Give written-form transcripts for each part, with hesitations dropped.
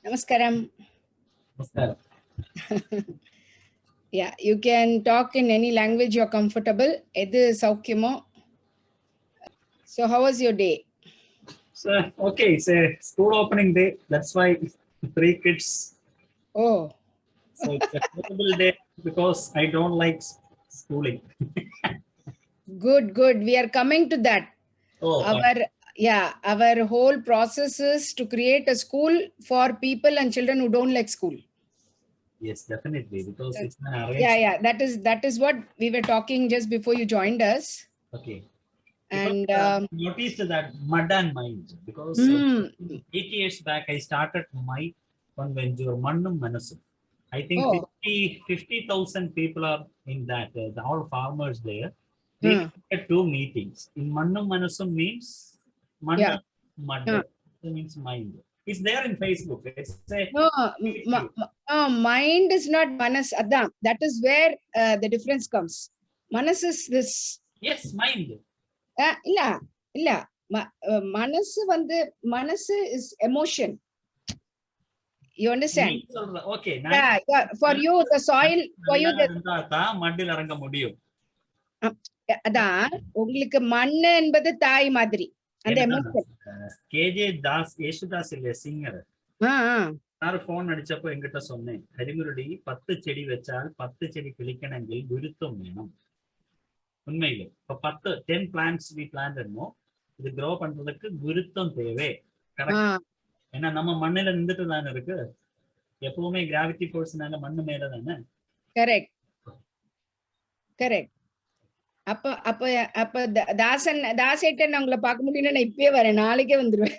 Namaskaram. Namaskaram. Yeah, you can talk in any language you're comfortable. Edu saukyamo. So how was your day? So, okay, it's a school opening day. That's why 3 kids. Oh. So it's a horrible day because I don't like schooling. Good. We are coming to that. Oh, Our whole process is to create a school for people and children who don't like school. yes, definitely, because it's an arranged. Yeah. That is what we were talking just before you joined us. Okay. And noticed that mud and mind because 8 years back I started my convention Mannum Manasu. I think 50,000 people are in that. All farmers there. We had 2 meetings. In Mannum Manasu means mud, means mind. It's there in Facebook. It's no, mind is not manas. Adam. That is where the difference comes. Manas is this. Yes, mind. இல்ல மனசு வந்து மனசு is emotion. You understand? Okay. Yeah. For you, the soil, for you, the மண்ணில் இறங்க முடியும். அதான் உங்களுக்கு மண்ணு என்பது தாய் மாதிரி அந்த எமோஷன். கேஜே தாஸ் யேசுதாஸ் இல்ல சிங்கர். நான் போன் அடிச்சப்போ என்கிட்ட சொன்னேன், ஹரிமுரளி 10 செடி வச்சால் 10 செடி கிளிக்கணங்கில் விருத்தம் வேணும். உண்மையில இப்ப 10 பிளான்ட்ஸ் வி பிளான்டோ இது க்ரோ பண்றதுக்கு விருத்தம் தேவை. ஏன்னா நம்ம மண்ணில நின்றுட்டு தானே இருக்கு, எப்பவுமே கிராவிட்டி ஃபோர்ஸ்னால மண்ணு மேல தானே. கரெக்ட். அப்ப தாசேட்டன் உங்களை பார்க்க முடியும்னா நான் இப்பயே வரேன், நாளைக்கே வந்துருவேன்.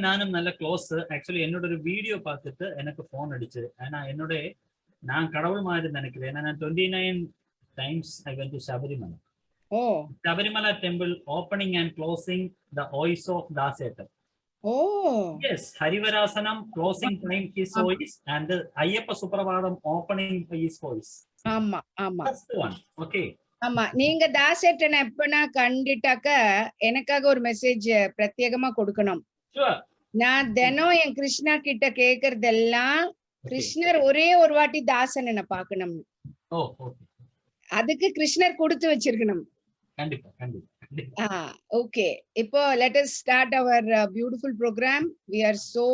நானும் நல்ல க்ளோஸ். ஆக்சுவலி என்னோட ஒரு வீடியோ பார்த்துட்டு எனக்கு போன் அடிச்சு. ஏன்னா நான் கடவுள் மாதிரி நினைக்கிறேன். ஏன்னா நான் 29 times I went to Sabarimala. Sabarimala temple opening and closing the voice of Dasetan. Yes, Harivarasanam closing time his voice and the Ayyappa Supravadam opening his voice. That's the one. Okay. நீங்க தாசேட்டனை எப்பனா கண்டிட்டாக்க எனக்காக ஒரு message பிரத்யேகமா கொடுக்கணும். நான் தினம் என் கிருஷ்ணா கிட்ட கேக்குறதெல்லாம் கிருஷ்ணர் ஒரே ஒரு வாட்டி தாசன் என்ன பாக்கணும். அதுக்கு கிருஷ்ணர் கொடுத்து வச்சிருக்கணும். Okay. இப்போ let us start our beautiful program. We are so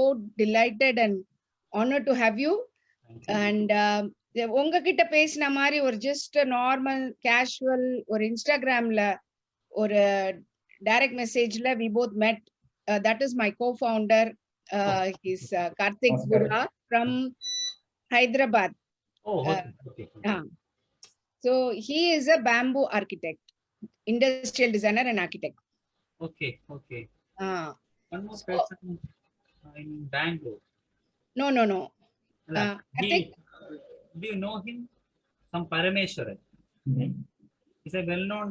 delighted and honored to have you. And உங்ககிட்ட பேசின மாதிரி ஒரு ஜஸ்ட் நார்மல் கேஷுவல் ஒரு இன்ஸ்டாகிராம்ல ஒரு டைரக்ட் மெசேஜ்ல we both met. That is my co-founder. He's Karthik Gura from Hyderabad. Okay. So he is a bamboo architect, industrial designer and architect. Okay. One more person in Bangalore. No. I think. Do you know him? Some Parameshwaran. He's a well-known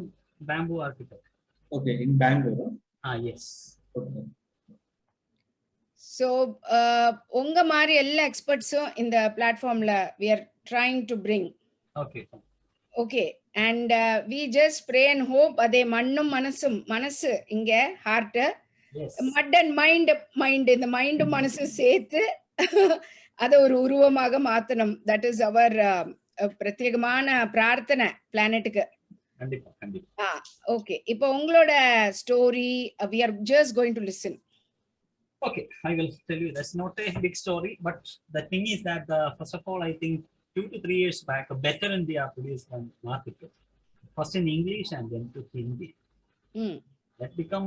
bamboo architect. Okay, in Bangalore. Yes. Okay. So, unga mari ella experts in the platformla we are trying to bring. Okay, and we just pray and hope ade mannum manasu inga heart. Yes. Mud and mind இந்த mind மனசு சேர்த்து அத ஒரு உருவமாக மாத்தணும். That is அவர் பிரத்யேகமான பிரார்த்தனை பிளானெட்டுக்கு. கண்டிப்பா. ஓகே, இப்போ உங்களோட story we are just going to listen. Okay, I will tell you. That's not a big story, but the thing is that first of all, I think 2 to 3 years back, better India produced one article, first in English and then to Hindi. That become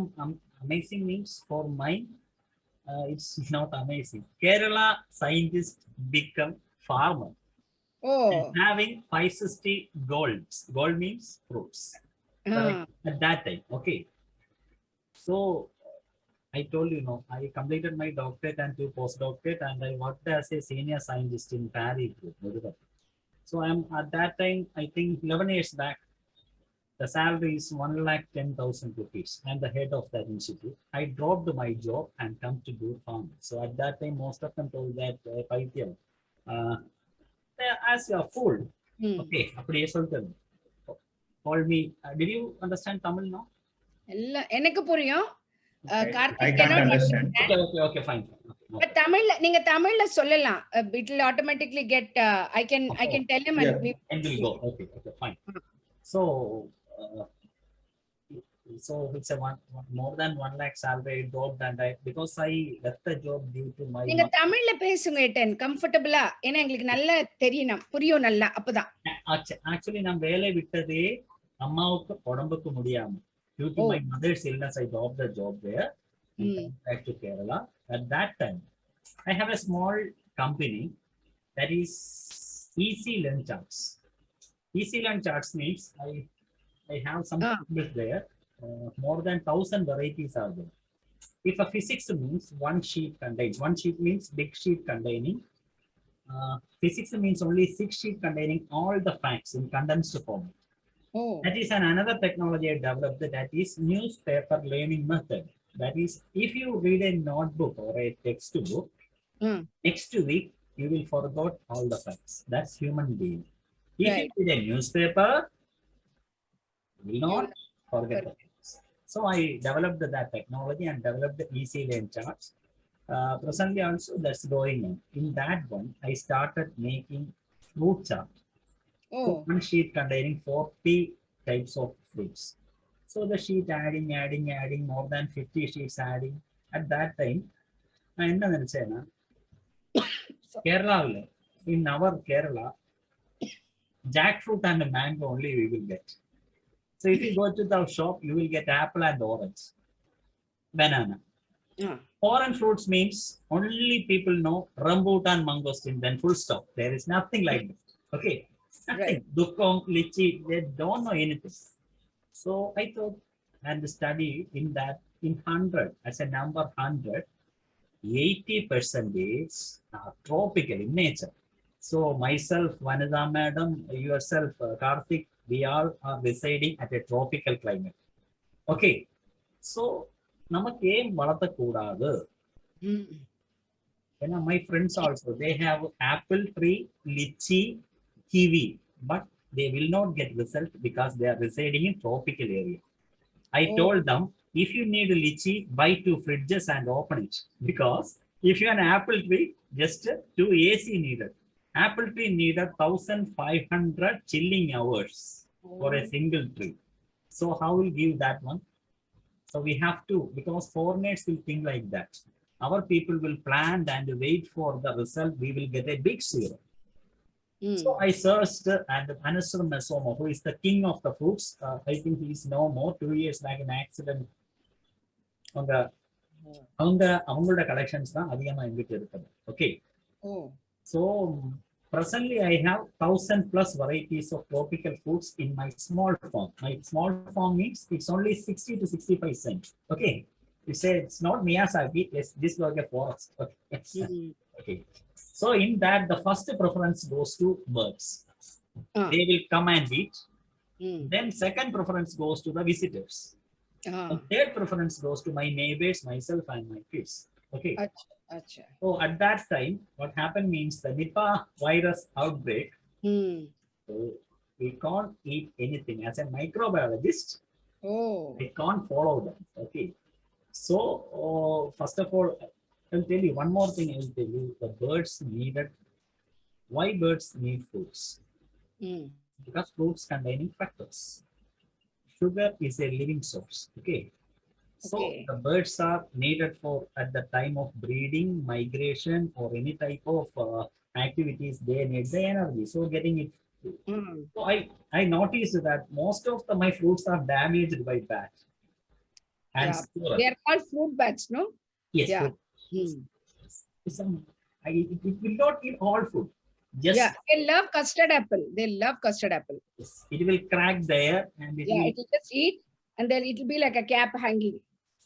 amazing means for mine. It's not amazing. Kerala scientist become farmer. Having 560 golds. Gold means fruits. At that time, okay. So I told you, I completed my doctorate and 2 postdoctorate, and I worked as a senior scientist in Paris. So I'm at that time, I think 11 years back, the salary is 1,10,000 rupees. I'm the head of that institute. I dropped my job and come to do farming. So at that time, most of them told that, as you're fool. Okay, call me. Did you understand Tamil now? எனக்கு புரியும். I can't understand. Okay, fine. But Tamil, நீங்க தமிழ்ல சொல்லலாம். It will automatically get. I can tell him Yeah. And we'll go. Okay, fine. So, it's a more than 1 lakh salary I dropped, and because I left the job due to my. நீங்க தமிழ்ல பேசுங்க ஏட்டன் கம்ஃபர்டபுளா. ஏன்னா எங்களுக்கு நல்லா தெரியணும், புரியும் நல்லா அப்பதான். Actually, நான் வேலை விட்டதே அம்மாவுக்கு உடம்புக்கு முடியாம. Due to my mother's illness, I dropped the job there. Back to Kerala. At that time, I have a small company that is Easy Learn Charts. Easy Learn Charts means I have some tables there. More than 1,000 varieties are there. If a physics means one sheet contains, one sheet means big sheet containing. Physics means only 6 sheet containing all the facts in condensed form. That is another technology I developed, that is newspaper learning method. That is, if you read a notebook or a textbook, next week you will forget all the facts. That's human being. If you read a newspaper, you will not forget the facts. So I developed that technology and developed the easy learn charts. Presently also that's going on. In that one, I started making fruit chart. So one sheet containing 40 types of fruits. So the sheet adding more than 50 sheets adding. At that time, I ended Kerala, in our Kerala, jackfruit and mango only we will get. So if you go to the shop, you will get apple and orange, banana. Foreign fruits means only people know rambutan, mangosteen, then full stop. There is nothing like that. Okay. Nothing. Dukong, lychee, they don't know anything. So I thought and study in that in 100, as a number 100, 80% are tropical in nature. So myself, Vanida madam, yourself, Karthik, we all are residing at a tropical climate. Okay. So namakku em valatha koodadu. My friends also, they have apple tree, lychee, kiwi, but they will not get result because they are residing in tropical area. I told them, if you need a lychee, buy 2 fridges and open it. Because if you have an apple tree, just 2 AC needed. Apple tree needed 1,500 chilling hours for a single tree. So how will give that one? So we have to, because foreigners will think like that. Our people will plan and wait for the result. We will get a big zero. So I searched and Anasur Mesoma, who is the king of the fruits. I think he is no more. 2 years back, an accident on the அவங்களோட collections தான் அதிகமா எங்கிட்ட இருக்குது. Okay. So presently I have 1,000 plus varieties of tropical fruits in my small farm. My small farm means it's only 60 to 65 cents. Okay. You say it's not Miyazaki, it's this like a forest. Okay. Okay. So in that, the first preference goes to birds. They will come and eat. Then second preference goes to the visitors. The third preference goes to my neighbors, myself, and my kids. Okay. So at that time, what happened means the Nipah virus outbreak. So we can't eat anything. As a microbiologist, I can't follow them. Okay. So first of all, I'll tell you one more thing. I'll tell you the birds needed. Why birds need fruits? Because fruits containing fructose. Sugar is a living source. Okay. So the birds are needed for at the time of breeding, migration, or any type of activities. They need the energy. So getting it. So I noticed that most of my fruits are damaged by bats. And they are called fruit bats, no? Yes. It will not eat all food. Just they love custard apple. They love custard apple. Yes, it will crack there and it will just eat, and then it will be like a cap hanging.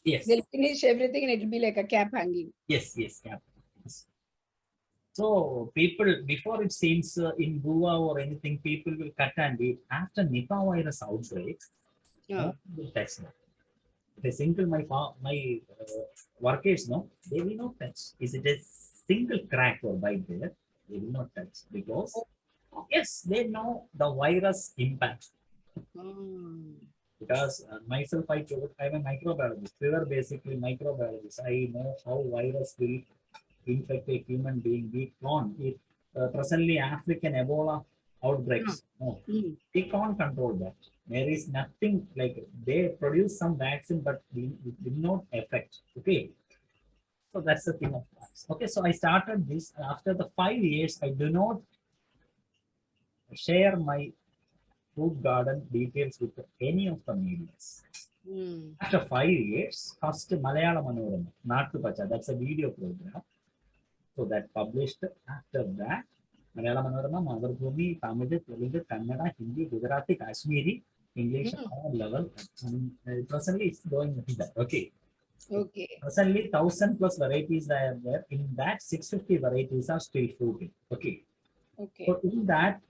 Yes. They'll finish everything and it will be like a cap hanging. Yes, cap. Yes. So people, before it seems in Goa or anything, people will cut and eat. After Nipah virus outbreak, will touch them. If I single my workers, no, they will not touch. Is it a single crack or bite there? They will not touch because yes, they know the virus impact. Because myself, I'm a microbiologist. We are basically microbiologists. I know how virus will infect a human being, we can't. Presently, African Ebola outbreaks, no, Mm. we can't control that. There is nothing like they produce some vaccine, but it will not affect. Okay, so that's the thing of plants. Okay, so I started this after the 5 years. I do not share my fruit garden details with any of the medias. Mm. After 5 years, first Malayalam Manorama, Nattu Pacha, that's a video program. So that published. After that, Malayalam Manorama, Madhubhumi, Tamil, Telugu, Kannada, Hindi, Gujarati, Kashmiri, English, Mm. all level. And presently it's going like that. Okay. Okay. Presently, 1,000 plus varieties are there. In that, 650 varieties are still fruiting. Okay. Okay. So in that,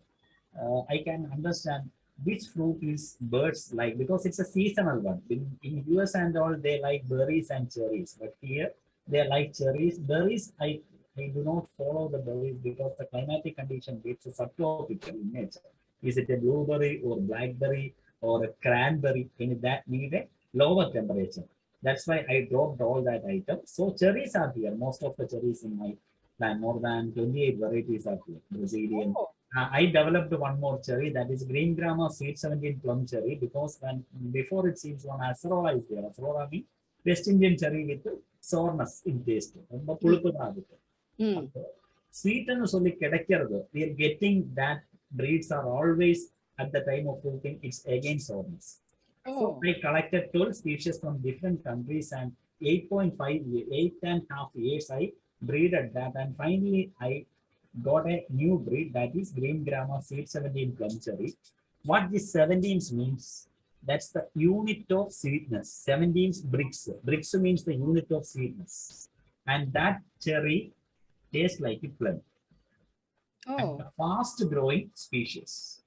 I can understand which fruit is birds like, because it's a seasonal one. In US and all, they like berries and cherries, but here they like cherries. Berries, I do not follow the berries because the climatic condition it's a subtropical in nature. Is it a blueberry or blackberry or a cranberry? In that need a lower temperature. That's why I dropped all that item. So cherries are here. Most of the cherries in my plant, more than 28 varieties are here. Brazilian. Oh. I developed one more cherry, that is green Grama sweet 17 plum cherry, because when before it seems one acerola is there. Acerola means West Indian cherry with sourness in taste. Mm. Sweet and solely we are getting that breeds are always at the time of fruiting, it's again sourness. So Oh. I collected 12 species from different countries, and 8.5, 8.5 years I breeded that, and finally I got a new breed, that is green Grama seed 17 plum cherry. What this 17 means, that's the unit of sweetness. 17 bricks. Bricks means the unit of sweetness. And that cherry tastes like a plum. And Oh. the fast growing species.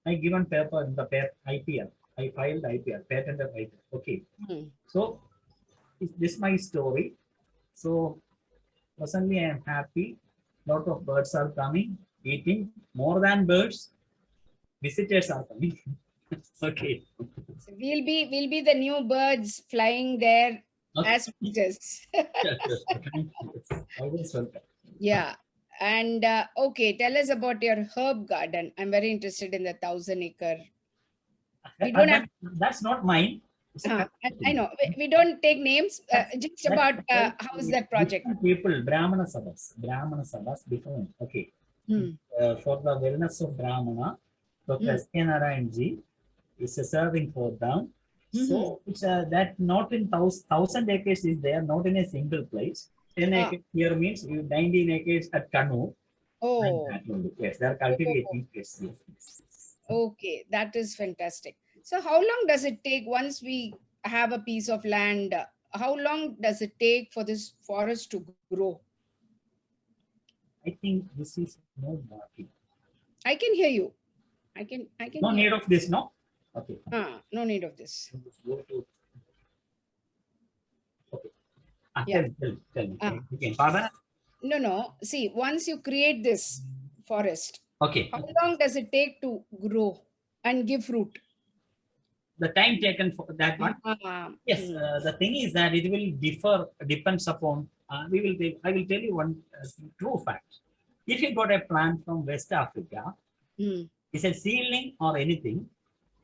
I given paper in the IPR. I filed IPR, patented IPR. Okay. Mm. So this is my story. So presently I am happy. Lot of birds are coming, eating. More than birds, visitors are coming. Okay. So we'll be the new birds flying there Okay. as visitors. Yes, yes. Thank you. Yes. Always welcome. Yeah. And okay, tell us about your herb garden. I'm very interested in the 1,000-acre. We don't have. That's not mine. It's a I know. We don't take names. Just that's about how is that project? different people, Brahmana Sabhas, different. Okay. Hmm. For the wellness of Brahmana, Dr. S.K. is serving for them. So it's that not in 1,000 acres is there, not in a single place. 10 acres here means 19 acres at Kanu. Oh. Yes, they are cultivating. Yes, yes, yes. Okay, that is fantastic. So how long does it take once we have a piece of land? How long does it take for this forest to grow? I think this is no market. I can hear you. I can No hear. need of this, no? Okay. No need of this. Go to, okay. Yeah. Tell me. Okay. Pardon? No. See, once you create this forest, Okay. how long does it take to grow and give fruit? The time taken for that one. Yes. The thing is that it will depends upon. I will tell you one true fact. If you got a plant from West Africa, it's a seedling or anything,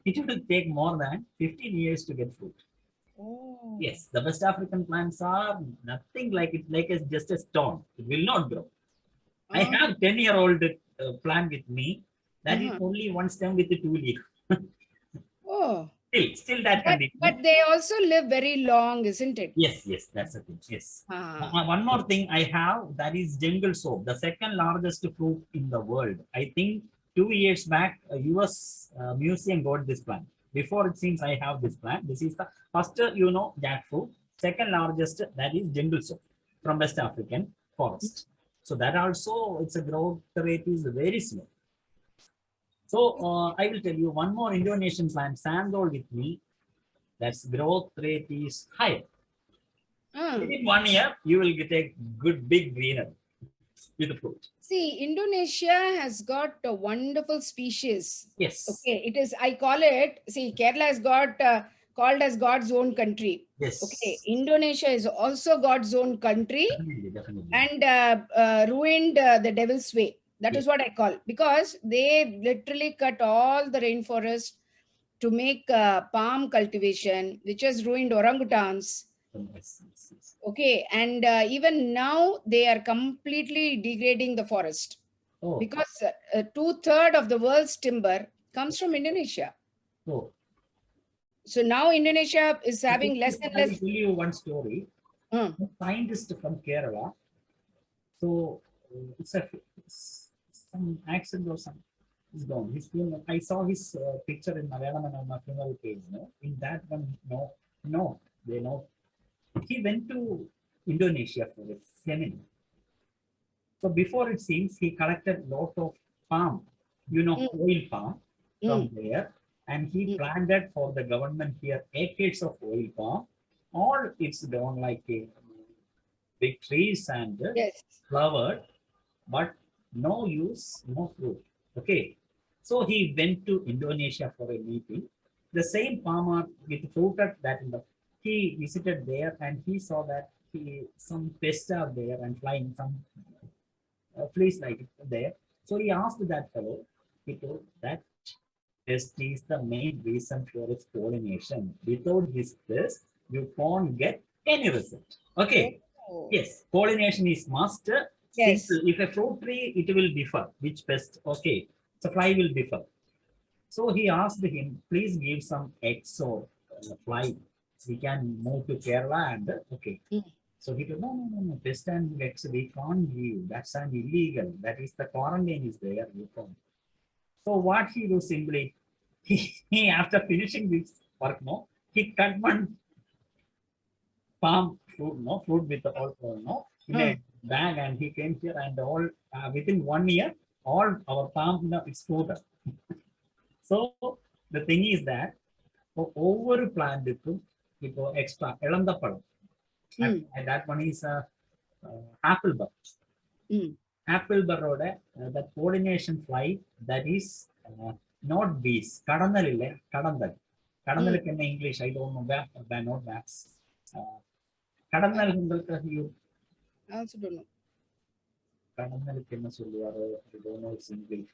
it will take more than 15 years to get fruit. Oh. Yes, the West African plants are nothing like it, like it's just a stone. It will not grow. I have 10-year-old plant with me. That is only one stem with the 2 leaves. Oh. Still that condition. But they also live very long, isn't it? Yes, that's the thing. Yes. One more thing I have, that is jungle soap, the second largest fruit in the world. I think 2 years back, a US museum got this plant. Before it seems I have this plant. This is the first, jackfruit. Second largest, that is jungle soap from West African forest. So that also, its a growth rate is very slow. So I will tell you one more Indonesian plant, sandal with me. That's growth rate is higher. Within 1 year, you will get a good big greenery with the fruit. See, Indonesia has got a wonderful species. Yes. Okay, it is, I call it, see, Kerala has got called as God's own country. Yes. Okay, Indonesia is also God's own country, Definitely. and ruined the devil's way. That is Yes. what I call, because they literally cut all the rainforest to make palm cultivation, which has ruined orangutans. Yes. Yes. Okay, and even now they are completely degrading the forest, Oh. because 2/3 of the world's timber comes from Indonesia. Oh. So now Indonesia is having less and I will less. tell you one story. Hmm. A scientist from Kerala. So it's some accident or something. He's gone. His film. I saw his picture in Malayalam and on my funeral page. No, in that one, no, they know. He went to Indonesia for a seminar. So before it seems he collected lot of palm, oil palm from there, and he planted for the government here acres of oil palm. All it's gone like a big trees and Yes. flowered, but no use, no fruit. Okay. So he went to Indonesia for a meeting. The same farmer with fruited that he visited there and he saw that some pests are there and flying some fleas like there. So he asked that fellow, he told that pest is the main reason for its pollination. Without this pest, you can't get any result. Okay. Oh. Yes, pollination is must. Yes. Simple. If a fruit tree, it will differ. Which pest? Okay. So fly will differ. So he asked him, please give some eggs or fly. We can move to Kerala and okay. So he told, no. Pest and eggs we can't give. That's an illegal. That is the quarantine is there. You can't. So what he do simply, he after finishing this work, he cut one palm fruit with all, in a bag, and he came here and all within 1 year, all our palm is fruited. So the thing is that for over plant people extra elandapalam, and that one is apple bur. Apple burroda that pollination fly that is not bees. Kadannal in English, I don't know where not bats. Kadannal you I also don't know. கடந்தலுக்கு என்ன சொல்லுவாரு? I don't know its English.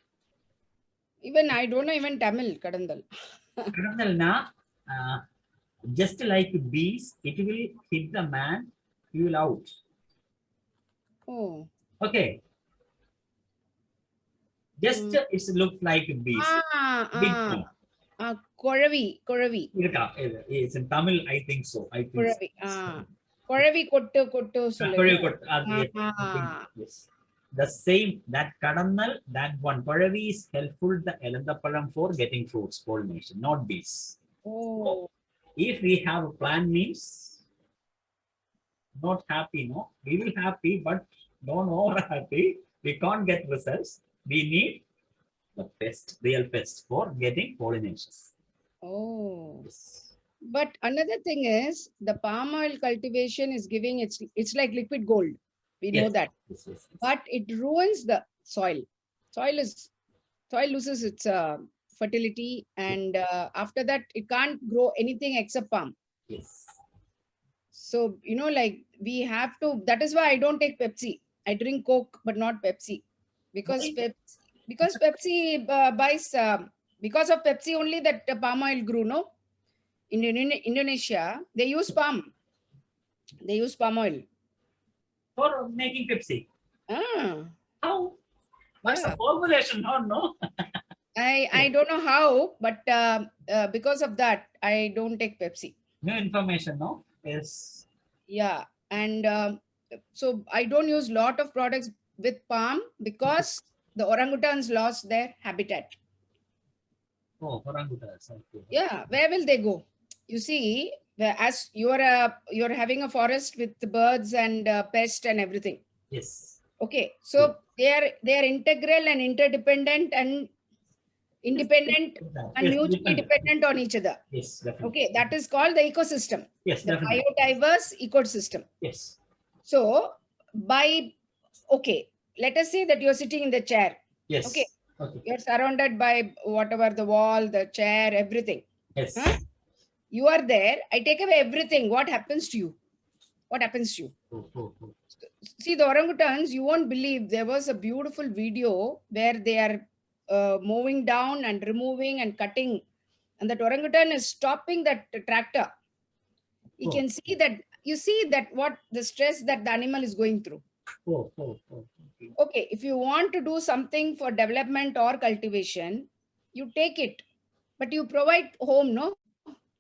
Even I don't know even Tamil, kadandal. கடந்தல்னா just like bees, it will hit the man, he will out. Oh. Okay. Just it looks like bees. Koravi. It's in Tamil, I think so. Koravi. Koravi kottu sollu. Yes. The same, that kadannal, that one. Koravi is helpful the elandapalam for getting fruits, pollination, not bees. Oh. So, if we have a plant means, not happy, no? We will happy, but don't over happy. We can't get results. We need the pest, real pest for getting pollination. Oh. Yes. But another thing is the palm oil cultivation is giving it's like liquid gold. We know that. Yes. But it ruins the soil. Soil loses its fertility, and after that it can't grow anything except palm. Yes. So like we have to. That is why I don't take Pepsi. I drink Coke, but not Pepsi, because Pepsi buys because of Pepsi only that palm oil grew. No, in Indonesia they use palm. They use palm oil For making Pepsi. How? What's the formulation? No. I don't know how, but because of that I don't take Pepsi. No information, no? Yes. Yeah, and so I don't use lot of products with palm because the orangutans lost their habitat. Oh, orangutans. Okay. Yeah, where will they go? You see, as you're having a forest with the birds and pests and everything. Yes. Okay, so they are integral and interdependent and independent and mutually dependent on each other. Yes, definitely. Okay, that is called the ecosystem. Yes, the definitely. biodiverse ecosystem. Yes. So let us say that you're sitting in the chair. Yes. Okay. You're surrounded by whatever, the wall, the chair, everything. Yes. You are there. I take away everything. What happens to you? What happens to you? See, the orangutans, you won't believe, there was a beautiful video where they are mowing down and removing and cutting. And that orangutan is stopping that tractor. You can see that, you see that what the stress that the animal is going through. Okay, if you want to do something for development or cultivation, you take it, but you provide home, no?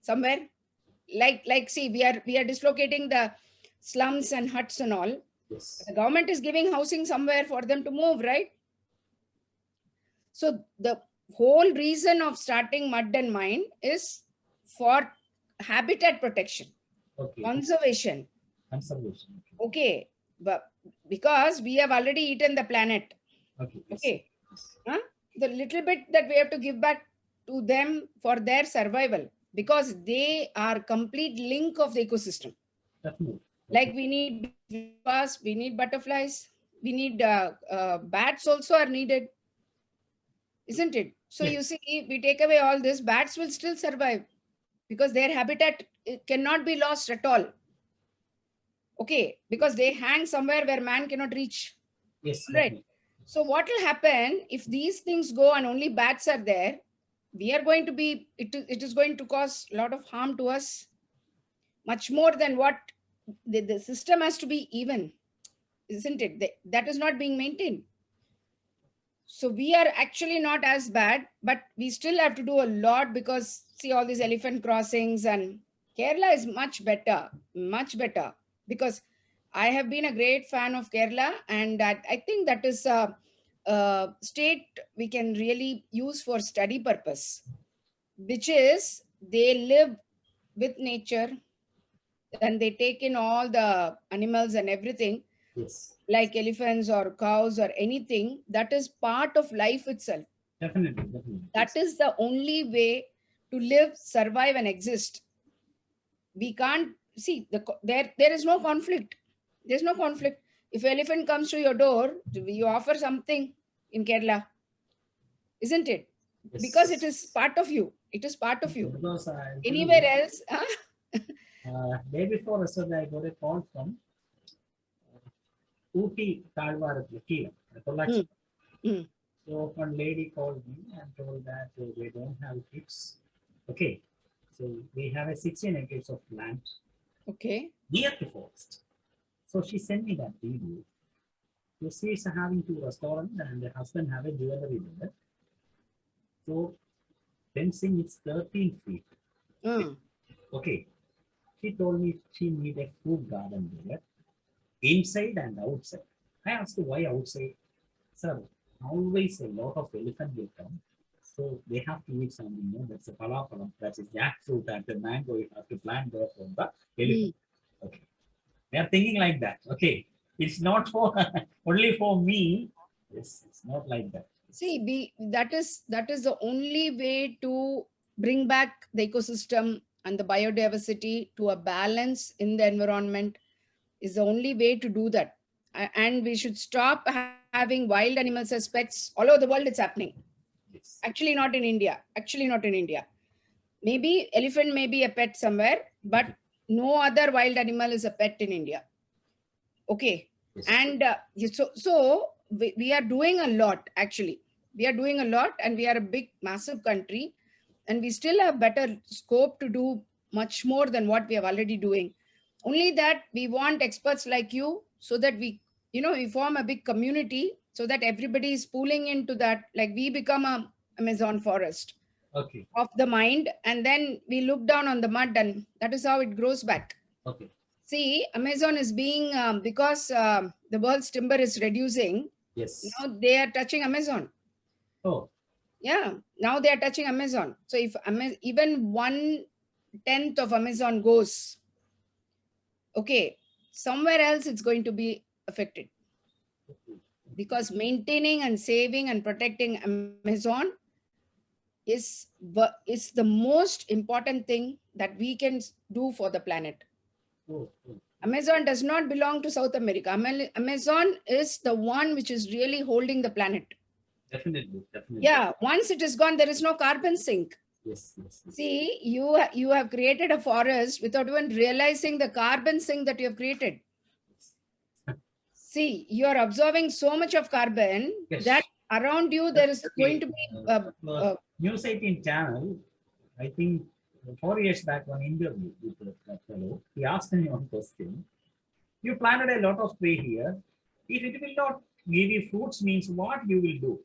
Somewhere. Like see, we are dislocating the slums and huts and all. Yes. The government is giving housing somewhere for them to move, right? So the whole reason of starting Mud and Mind is for habitat protection, conservation. Okay, but because we have already eaten the planet. Okay. Huh? The little bit that we have to give back to them for their survival, because they are complete link of the ecosystem. Definitely. Like we need bees, we need butterflies, we need bats also are needed, isn't it? So Yes. you see, we take away all this, bats will still survive because their habitat cannot be lost at all. Okay, because they hang somewhere where man cannot reach. Yes. Right. Definitely. So what will happen if these things go and only bats are there? We are going to be, it is going to cause a lot of harm to us, much more than what the system has to be even, isn't it? That is not being maintained. So we are actually not as bad, but we still have to do a lot, because see all these elephant crossings, and Kerala is much better, because I have been a great fan of Kerala, and I think that is a state we can really use for study purpose, which is they live with nature and they take in all the animals and everything. Yes. Like elephants or cows or anything, that is part of life itself. Definitely. That is the only way to live, survive, and exist. We can't see there is no conflict. There's no conflict. If elephant comes to your door, you offer something in Kerala, isn't it? Yes. Because it is part of you. It is part of you. Because Anywhere else, day before yesterday, I got a call from Ooty, Talwar, Pollachi. So one lady called me and told that they don't have kids. Okay, so we have a 16 acres of land. Okay. Near the forest. So she sent me that video. So she is having 2 restaurants and the husband have a jewelry there. So fencing is 13 feet. Okay. She told me she need a food garden there, inside and outside. I asked her why outside. Sir, always a lot of elephant will come. So they have to eat something, that's a palapalam, that's a jackfruit and the mango you have to plant there for the elephant. Okay. They are thinking like that. Okay. It's not for only for me. Yes, it's not like that. See, that is the only way to bring back the ecosystem and the biodiversity to a balance in the environment, is the only way to do that. And we should stop having wild animals as pets. All over the world it's happening. Yes. Actually not in India. Maybe elephant may be a pet somewhere, but no other wild animal is a pet in India. Okay. Yes. And so we are doing a lot, actually. We are doing a lot, and we are a big, massive country, and we still have better scope to do much more than what we are already doing. Only that we want experts like you, so that we form a big community, so that everybody is pooling into that, like we become a Amazon forest. Okay. Of the mind, and then we look down on the mud, and that is how it grows back. Okay. See, Amazon is being, because the world's timber is reducing. Yes. Now they are touching Amazon. Oh. Yeah, now they are touching Amazon. So if even 1/10 of Amazon goes, okay, somewhere else it's going to be affected. Because maintaining and saving and protecting Amazon is the most important thing that we can do for the planet. Amazon does not belong to South America. Amazon is the one which is really holding the planet. Definitely. Yeah, once it is gone, there is no carbon sink. Yes, yes, yes. See, you have created a forest without even realizing the carbon sink that you have created. See, you are absorbing so much of carbon Yes. that around you there is going to be News 18 channel, I think 4 years back, one interview with that fellow, he asked me one question. You planted a lot of tree here. If it will not give you fruits, means what you will do?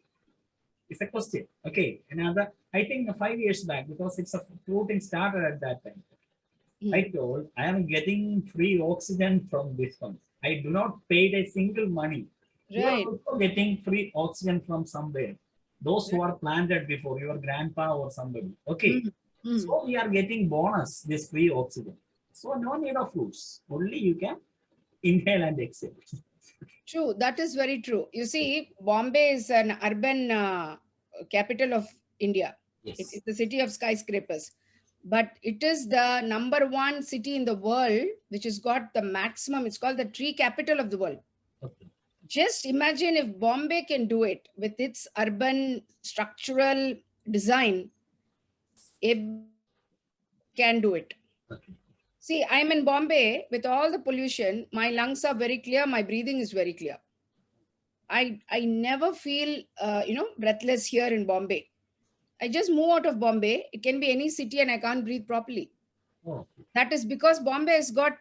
It's a question. Okay. Another, I think 5 years back, because it's a fruiting started at that time. I told I am getting free oxygen from this one. I do not pay a single money. You are right. also getting free oxygen from somewhere. Those who are planted before, your grandpa or somebody. Okay. So we are getting bonus, this free oxygen. So no need of fruits. Only you can inhale and exhale. True, that is very true. You see, Bombay is an urban capital of India. Yes. It's the city of skyscrapers. But it is the #1 city in the world which has got the maximum, it's called the tree capital of the world. Okay. Just imagine if Bombay can do it with its urban structural design, it can do it. Okay. See, I'm in Bombay with all the pollution. My lungs are very clear. My breathing is very clear. I never feel, breathless here in Bombay. I just move out of Bombay. It can be any city and I can't breathe properly. Oh. That is because Bombay has got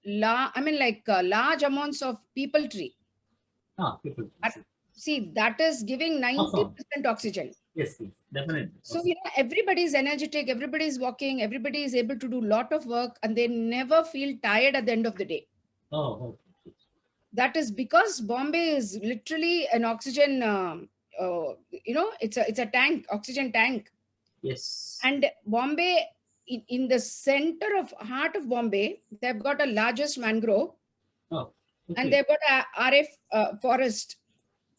large amounts of people tree. People. See, that is giving 90% oxygen. Yes, yes, definitely. So, everybody is energetic, everybody is walking, everybody is able to do a lot of work and they never feel tired at the end of the day. Oh, okay. That is because Bombay is literally an oxygen, it's a tank, oxygen tank. Yes. And Bombay, in the center of heart of Bombay, they've got a largest mangrove. Oh, okay. And they've got a RF forest.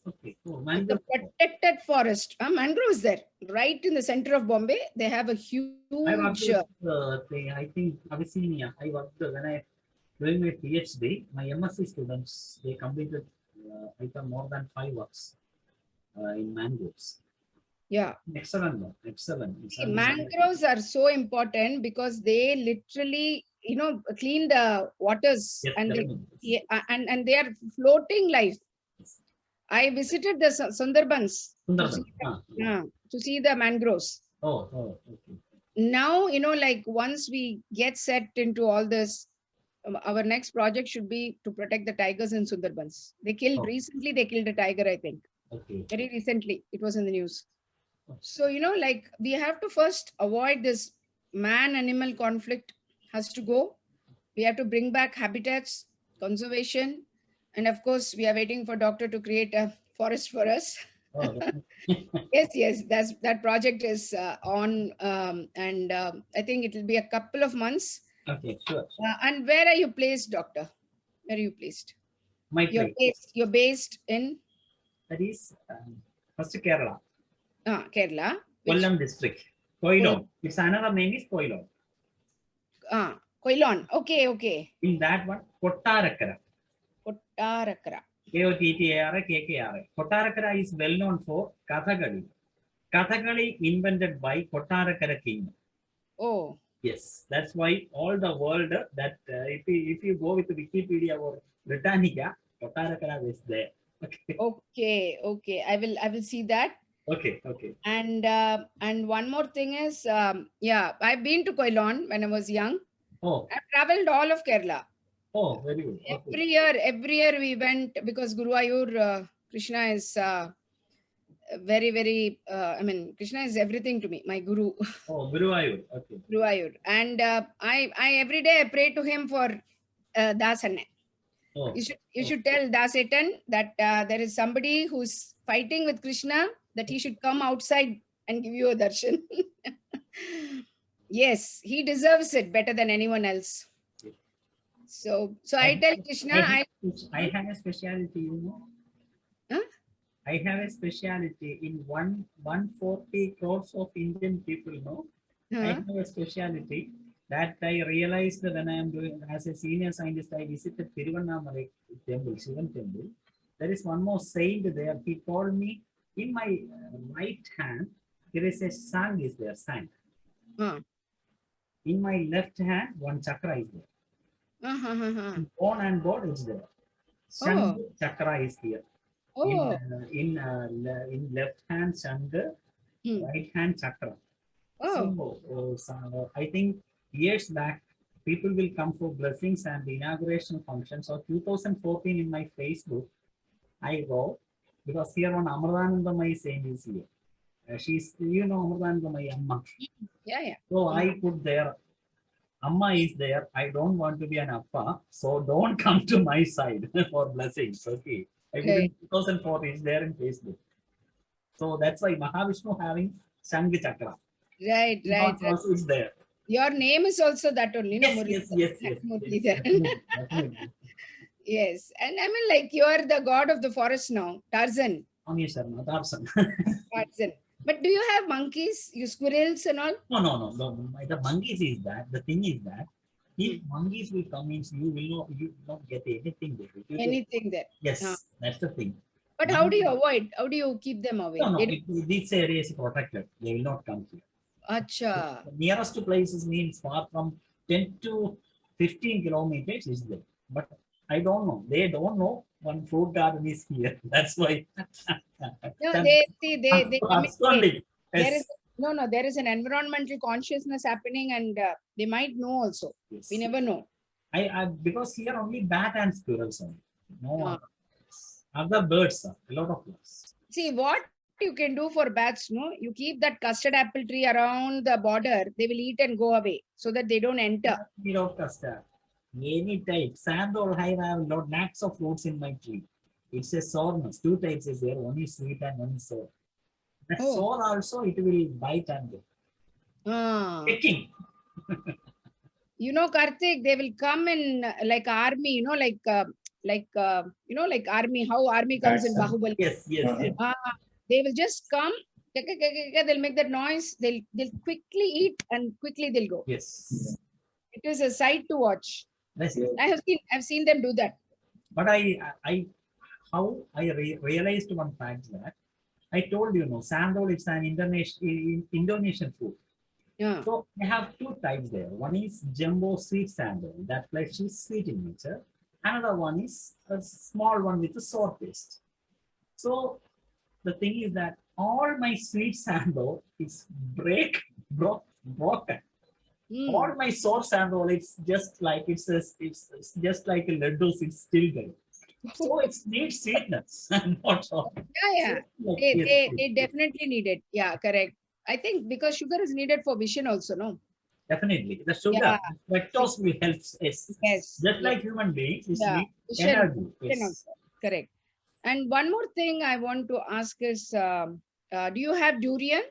Okay. Oh, It's a protected forest. Mangrove is there, right in the center of Bombay. They have a huge. I worked with, I think Abyssinia. I worked when I doing my PhD. My MSc students, they completed I think more than 5 works in mangroves. Yeah. Excellent. Excellent. See, mangroves are so important because they literally, clean the waters. Yes, and definitely. and they are floating life. Yes. I visited the Sundarbans to see the mangroves. Oh, okay. Now, once we get set into all this, our next project should be to protect the tigers in Sundarbans. Recently they killed a tiger, I think. Okay. Very recently, it was in the news. So, we have to first avoid this man-animal conflict has to go. We have to bring back habitats, conservation, and of course, we are waiting for Doctor to create a forest for us. Oh, Yes, that project is on, and I think it will be a couple of months. Okay, sure. And where are you placed, Doctor? Where are you placed? You're based in? That is first Kerala. Kerala. Kollam district. Koilon. Its another name is Koilon. Koilon. Okay. In that one, Kottarakara. Kottarakara. Kottara. Kottarakara is well known for Kathakali. Kathakali invented by Kottarakara king. Oh. Yes, that's why all the world that if you go with Wikipedia or Britannica, Kottarakara is there. Okay. I will see that. Okay. And one more thing is, I've been to Koilon when I was young. Oh. I've traveled all of Kerala. Oh, very good. Okay. Every year we went because Guruvayur Krishna is very, very. Krishna is everything to me. My guru. Oh, Guruvayur. Okay. Guruvayur, and I every day I pray to him for Dasanne. Oh. You should tell Dasetan that there is somebody who's fighting with Krishna, that he should come outside and give you a darshan. Yes, he deserves it better than anyone else. So I tell Krishna, I have a speciality, Huh? I have a speciality in 140 crores of Indian people, I have a speciality that I realized when I am doing as a senior scientist. I visited Tiruvannamalai temple, Shivan temple. There is one more saint there. He told me in my right hand, There is a sang is there, sang. Huh. In my left hand, one chakra is there. On and board is there. Sang chakra is here. Oh. In left hand Shanga, right hand chakra. So I think years back, people will come for blessings and the inauguration function. So 2014 in my Facebook, I wrote, because here one Amrutanandamai saint is here. She's, Amrutanandamai Amma. Yeah. So I put there, Amma is there. I don't want to be an Appa, so don't come to my side for blessings. Okay. I put in 2004 is there in Facebook. So that's why Mahavishnu having Shanga chakra. Right. Also is there. Your name is also that only. Yes. Definitely. Yes. And I mean, like, you are the god of the forest now, Tarzan. Tarzan. Tarzan. But do you have monkeys, you squirrels and all? No. The monkeys is that. The thing is that if monkeys will come in, you will not get anything there. Anything there. Yes, that's the thing. But how do you avoid? How do you keep them away? No. This area is protected. They will not come here. Acha. The nearest places means far from 10 to 15 kilometers is there. But I don't know. They don't know one fruit garden is here. That's why. No, they communicate. Yes. There is an environmental consciousness happening, and they might know also. Yes. We never know. I because here only bat and squirrels are. No other birds are. A lot of birds. See what you can do for bats, no? You keep that custard apple tree around the border, they will eat and go away so that they don't enter. Need of custard. Any type. Sandal, I have lots of fruits in my tree. It's a sourness. Two types is there. One is sweet and one is sour. That sour also it will bite and go. Picking. Karthik, they will come in like army, like army, how army comes in Bahubali. Yes. They will just come, they'll make that noise, they'll quickly eat and quickly they'll go. Yes. It is a sight to watch. Yes. I've seen them do that. But I realized one fact that I told sandal is an Indonesian food. Yeah. So I have two types there. One is jumbo sweet sandal, that flesh is sweet in nature. Another one is a small one with a sour taste. So the thing is that all my sweet sandal is broken. All my sour sandal, it's just like it's just like a laddu, it's still there. So it needs sweetness. Not all. Yeah. They definitely need it. Yeah, correct. I think because sugar is needed for vision also, no? Definitely. The sugar, lactose will help us. Yes. Just like human beings, it's need energy. Yes. Correct. And one more thing I want to ask is, do you have durian?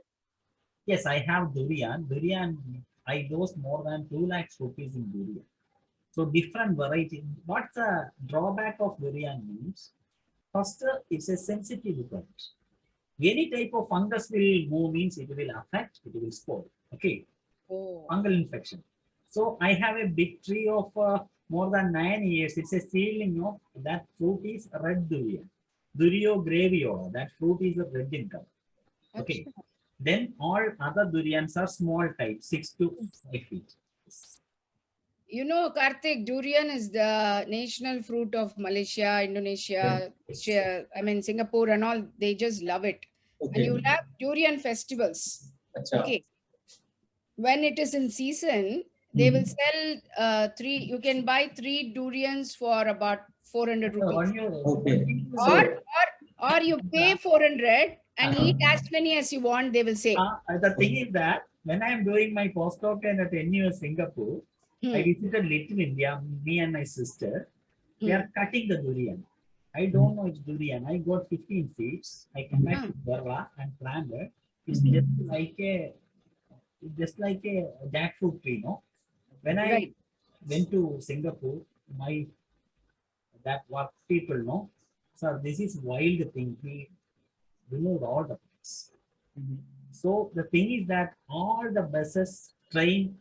Yes, I have durian. Durian, I dose more than 2 lakhs rupees in durian. So different variety. What's the drawback of durian means? First, it's a sensitive plant. Any type of fungus will move means it will affect, it will spoil. Okay. Fungal infection. So I have a big tree of more than 9 years. It's a seedling of that fruit is red durian. Durio graviola. That fruit is a red in color. Okay. Then all other durians are small type, 6 to 5 feet. Karthik, durian is the national fruit of Malaysia, Indonesia, Singapore and all. They just love it. Okay. And you will have durian festivals. Okay. When it is in season, they will sell 3. You can buy 3 durians for about 400 rupees. Okay. Or you pay 400 and eat as many as you want, they will say. The thing is that when I am doing my postdoctorate at NU Singapore, I visited Little India, me and my sister. They are cutting the durian. I don't know it's durian. I got 15 seeds. I come back to Grama and planted. It's just like a jackfruit tree, no? When I went to Singapore, what people know, so this is wild thing. We removed all the plants. So the thing is that all the buses, train,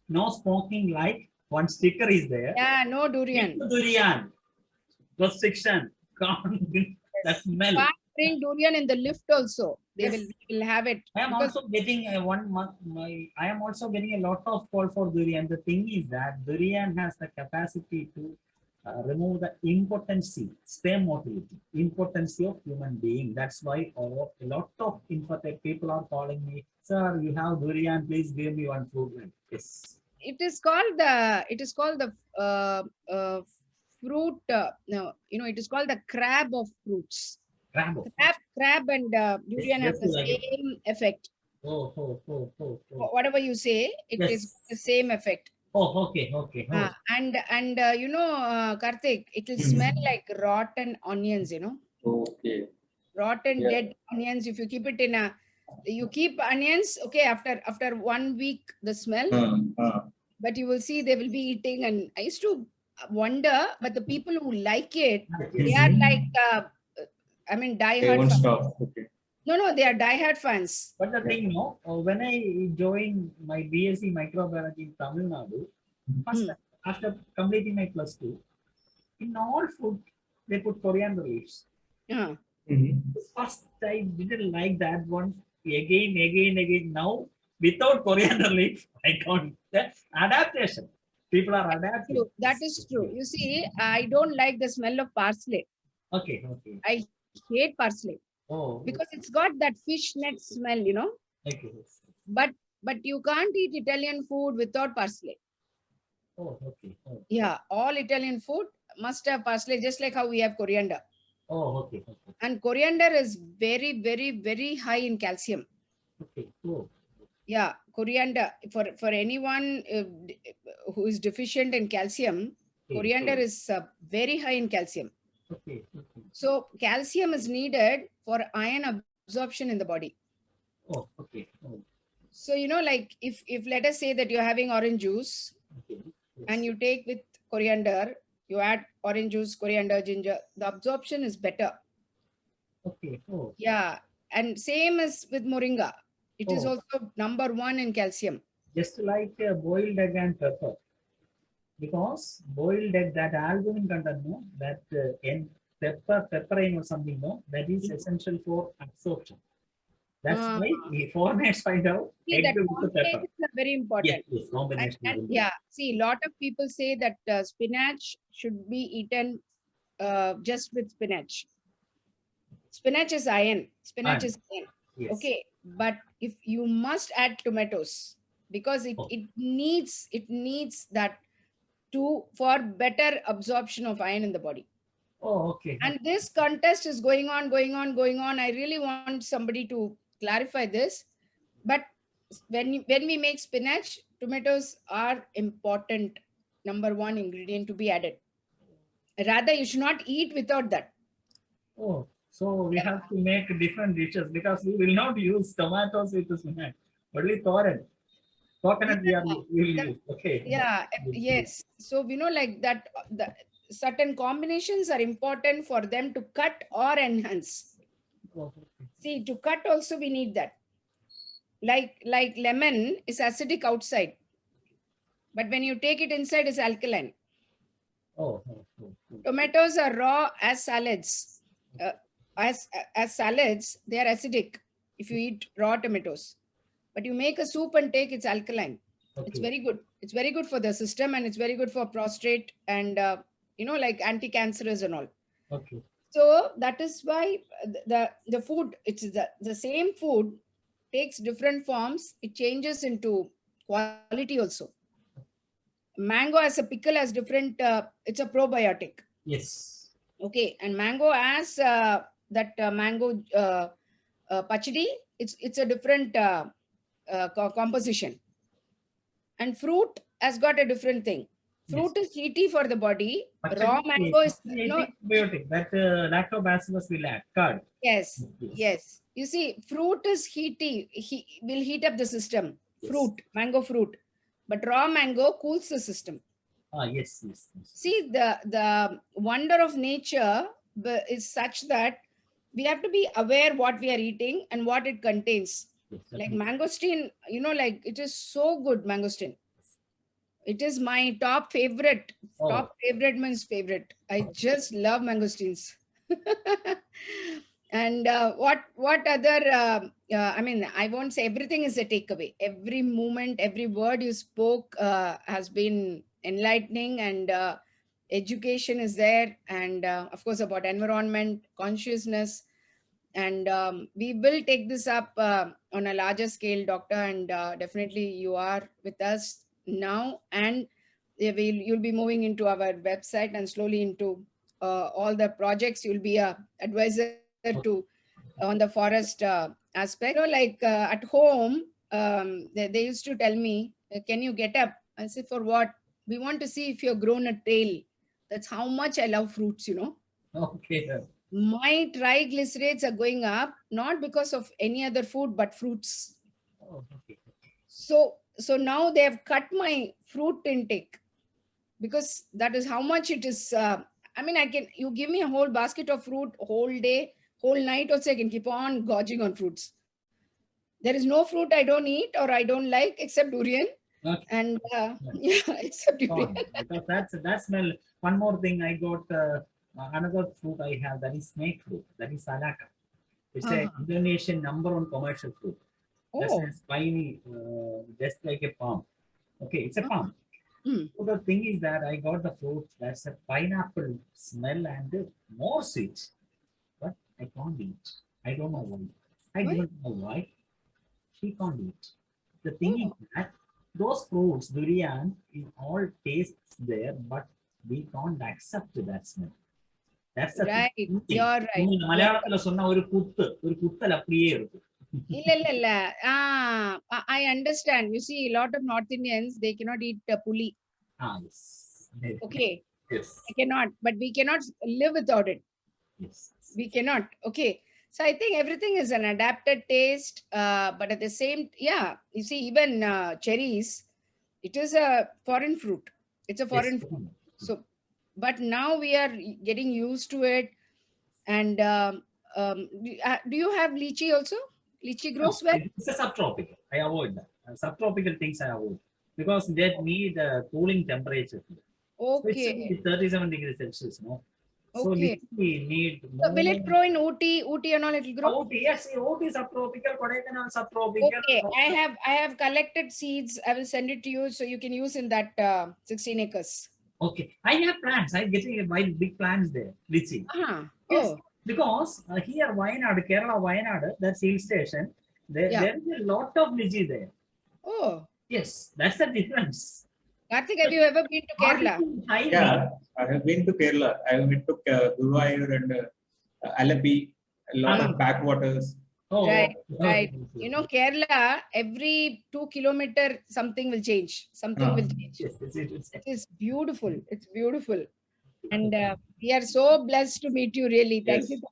no smoking, like one sticker is there. Yeah, no durian. No durian. Restriction. The smell. bring durian in the lift also. They Yes. will have it. I am Because also getting a 1 month. I am also getting a lot of call for durian. The thing is that durian has the capacity to remove the impotency, stem motility, impotency of human being. That's why a lot of infertile people are calling me, sir. You have durian. Please give me one fruit. Yes. it is called the fruit. No, it is called the crab of fruits. Rambo. Crab and Yes, durian have just the like it. same effect. Oh, oh, oh, oh, oh. Whatever you say, it is Yes. the same effect. Oh, okay, okay. Oh. And Karthik, it will smell like rotten onions. Okay. Rotten Yeah. dead onions. If you keep it in you keep onions. Okay, after 1 week, the smell. But you will see they will be eating. And I used to wonder, but the people who like it, they are like, They diehard won't fans. stop. Okay. No, they are diehard fans. But the thing, no, when I joined my BSc Microbiology in Tamil Nadu, first after completing my +2, in all food they put coriander leaves. Yeah. First I didn't like that one. Again. Now without coriander leaf, I can't. Adaptation. People are adapting. True. That is true. You see, I don't like the smell of parsley. Okay, okay. I hate parsley Oh, because it's got that fish net smell. okay. But you can't eat Italian food without parsley. Oh, okay. Oh, Yeah, all Italian food must have parsley, just like how we have coriander. oh, okay. And coriander is very, very, very high in calcium. Okay. Oh. Yeah, coriander, for anyone who is deficient in calcium, coriander is very high in calcium. Okay. So calcium is needed for iron absorption in the body. Oh, okay. Oh. So like if let us say that you're having orange juice, Okay. Yes. and you take with coriander, you add orange juice, coriander, ginger, the absorption is better. Okay. Oh. Yeah, and same as with moringa. It is also number 1 in calcium. Just like boiled egg and pepper. Because boiled egg, that albumin content, no, that in pepperine or something, no, that is essential for absorption. That's why foreigners find out See, egg that with the pepper. combinations are very important. Yes, combination. And yeah, see, a lot of people say that spinach should be eaten just with spinach. Spinach is iron. Spinach is iron. Yes. Okay, but if you must add tomatoes, because it needs that for better absorption of iron in the body. Oh, okay. And this contest is going on. I really want somebody to clarify this. But when we make spinach, tomatoes are important, number 1 ingredient to be added. Rather, you should not eat without that. Oh, so we have to make different dishes because we will not use tomatoes with the spinach. Only coconut we will use. Okay. Yeah. Yes. So like that, the certain combinations are important for them to cut or enhance. Oh, See, to cut also we need that. Like lemon is acidic outside, but when you take it inside, it's alkaline. Tomatoes are raw as salads. As salads, they are acidic if you eat raw tomatoes. But you make a soup and take, it's alkaline. Okay. It's very good. It's very good for the system, and it's very good for prostate and like anti-cancerous and all. Okay. So that is why the food, it's the same food takes different forms. It changes into quality also. Mango as a pickle has different, it's a probiotic. Yes. Okay, and mango as mango pachadi, it's a different composition. And fruit has got a different thing. Fruit is heaty for the body. Raw mango is probiotic. That lactobacillus will add. Curd. Yes. You see, fruit is heaty. Will heat up the system. Fruit, mango fruit. But raw mango cools the system. Yes. See, the wonder of nature is such that we have to be aware what we are eating and what it contains. Yes, like mangosteen, like it is so good, mangosteen. It is my top favorite. Top favorite means favorite. I just love mangosteens. And what other, I mean, I won't say everything is a takeaway. Every moment, every word you spoke has been enlightening, and education is there. And of course, about environment, consciousness. And we will take this up on a larger scale, Doctor. And definitely you are with us now. And you'll be moving into our website and slowly into all the projects. You'll be a advisor to on the forest aspect. Like at home, they used to tell me, can you get up? I said, for what? We want to see if you've grown a tail. That's how much I love fruits. Okay. My triglycerides are going up, not because of any other food, but fruits. Oh, okay. So now they have cut my fruit intake, because that is how much it is. I mean, you give me a whole basket of fruit, whole day, whole night also, I can keep on gorging on fruits. There is no fruit I don't eat or I don't like except durian. Okay. And yeah, except durian. Because that's one more thing. I got another fruit I have, that is snake fruit, that is salaka. It's a Indonesian number one commercial fruit. That's a spiny, just like a palm. Okay, it's a palm. So the thing is that I got the fruit that's a pineapple smell and more sweet, but I can't eat. I don't know why. I don't know why. She can't eat. The thing is that those fruits, durian, it all tastes there, but we can't accept that smell. That's the right. thing. You're right. மலையாளத்துல சொன்னா ஒரு குத்தல் அப்படியே இருக்கும். இல்ல. I understand. You see, a lot of North Indians, they cannot eat puli. Yes. Okay. Yes. I cannot, but we cannot live without it. Yes. We cannot. Okay. So I think everything is an adapted taste, but at the same, yeah, you see, even cherries, it is a foreign fruit. It's a foreign fruit. So, but now we are getting used to it. And do you have lychee also? Lychee grows well? It's a subtropical. I avoid that. Subtropical things I avoid because they need cooling temperature. Okay. So it's 37 degrees Celsius, no? So Okay. we need more. So will it grow in Ooty and all? It will grow? Ooty, yes, Ooty is subtropical, Kodaikanal subtropical. Okay, I have collected seeds. I will send it to you so you can use in that 16 acres. Okay, I have plants. I'm getting big plants there. Let's see. Yes, because here Wayanad, Kerala Wayanad, that's hill station. There is a lot of lychee there. Oh. Yes, that's the difference. Karthik, have you ever been to Kerala? Yeah, I have been to Kerala. I have been to Guruvayur and Alapi, a lot of backwaters. Oh, right. You know, Kerala, every 2 kilometers, something will change. Something will change. Yes, it is beautiful. It's beautiful. And we are so blessed to meet you, really. Thank you.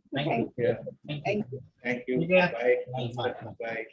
Thank you. Bye. Bye. Bye.